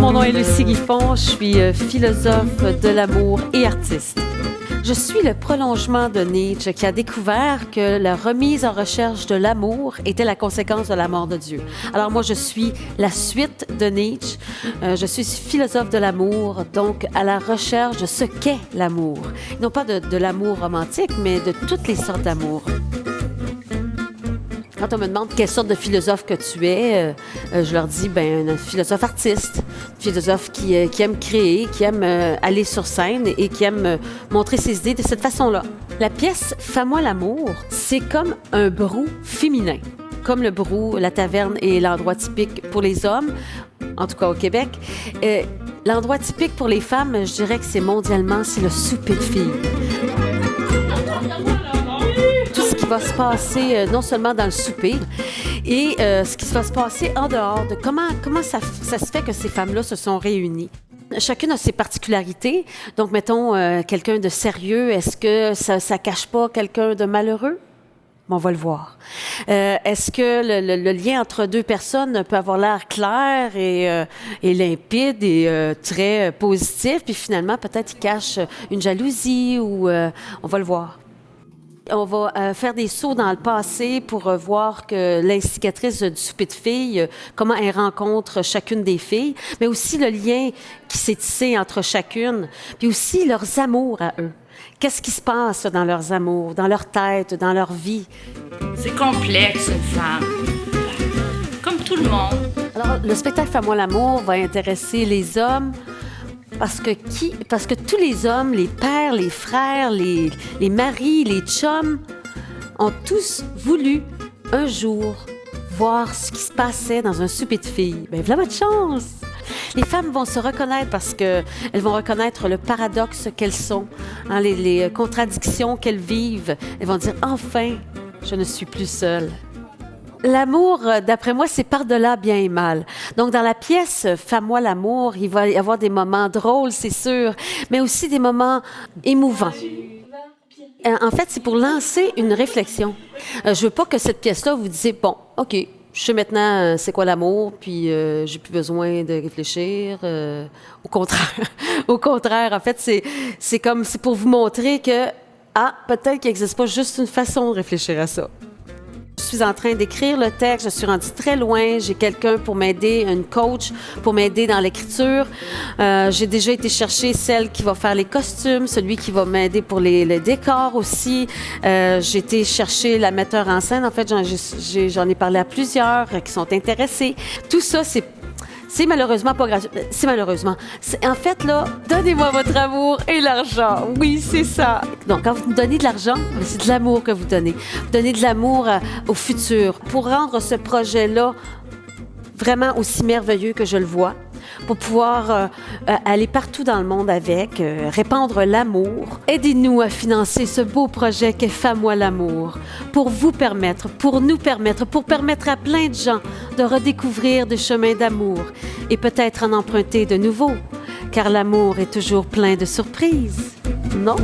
mon nom est Lucie Guiffon, je suis philosophe de l'amour et artiste. Je suis le prolongement de Nietzsche qui a découvert que la remise en recherche de l'amour était la conséquence de la mort de Dieu. Alors moi, je suis la suite de Nietzsche. Je suis philosophe de l'amour, donc à la recherche de ce qu'est l'amour. Non pas de l'amour romantique, mais de toutes les sortes d'amour. Quand on me demande quelle sorte de philosophe que tu es, je leur dis, un philosophe artiste, philosophe qui aime créer, qui aime aller sur scène et qui aime montrer ses idées de cette façon-là. La pièce « Fais-moi l'amour », c'est comme un brou féminin. Comme le brou, la taverne est l'endroit typique pour les hommes, en tout cas au Québec. L'endroit typique pour les femmes, je dirais que c'est mondialement, c'est le souper de filles. Va se passer non seulement dans le souper et ce qui va se passer en dehors de comment ça se fait que ces femmes-là se sont réunies. Chacune a ses particularités. Donc, mettons, quelqu'un de sérieux, est-ce que ça cache pas quelqu'un de malheureux? On va le voir. Est-ce que le lien entre deux personnes peut avoir l'air clair et limpide et très positif, puis finalement, peut-être il cache une jalousie ou on va le voir. On va faire des sauts dans le passé pour voir que l'instigatrice du souper de filles, comment elle rencontre chacune des filles, mais aussi le lien qui s'est tissé entre chacune, puis aussi leurs amours à eux. Qu'est-ce qui se passe dans leurs amours, dans leur tête, dans leur vie? C'est complexe, une femme. Comme tout le monde. Alors, le spectacle Fais-moi l'amour va intéresser les hommes, parce que tous les hommes, les pères, les frères, les maris, les chums, ont tous voulu un jour voir ce qui se passait dans un souper de filles. Bien, voilà votre chance! Les femmes vont se reconnaître parce qu'elles vont reconnaître le paradoxe qu'elles sont, hein, les contradictions qu'elles vivent. Elles vont dire « Enfin, je ne suis plus seule ». L'amour, d'après moi, c'est par-delà bien et mal. Donc, dans la pièce « Fais-moi l'amour », il va y avoir des moments drôles, c'est sûr, mais aussi des moments émouvants. En fait, c'est pour lancer une réflexion. Je veux pas que cette pièce-là, vous disiez « Bon, OK, je sais maintenant c'est quoi l'amour, puis j'ai plus besoin de réfléchir. » Au contraire, en fait, c'est pour vous montrer que, peut-être qu'il n'existe pas juste une façon de réfléchir à ça. Je suis en train d'écrire le texte, je suis rendue très loin, j'ai quelqu'un pour m'aider, une coach pour m'aider dans l'écriture. J'ai déjà été chercher celle qui va faire les costumes, celui qui va m'aider pour les décors aussi. J'ai été chercher la metteur en scène. En fait, j'en ai parlé à plusieurs qui sont intéressés. Tout ça, c'est malheureusement pas gratuit. C'est malheureusement. En fait, là, donnez-moi votre amour et l'argent. Oui, c'est ça. Donc, quand vous me donnez de l'argent, c'est de l'amour que vous donnez. Vous donnez de l'amour au futur pour rendre ce projet-là vraiment aussi merveilleux que je le vois, pour pouvoir aller partout dans le monde avec, répandre l'amour. Aidez-nous à financer ce beau projet qu'est Fais-moi l'amour, pour vous permettre, pour nous permettre, pour permettre à plein de gens de redécouvrir des chemins d'amour et peut-être en emprunter de nouveaux, car l'amour est toujours plein de surprises, non?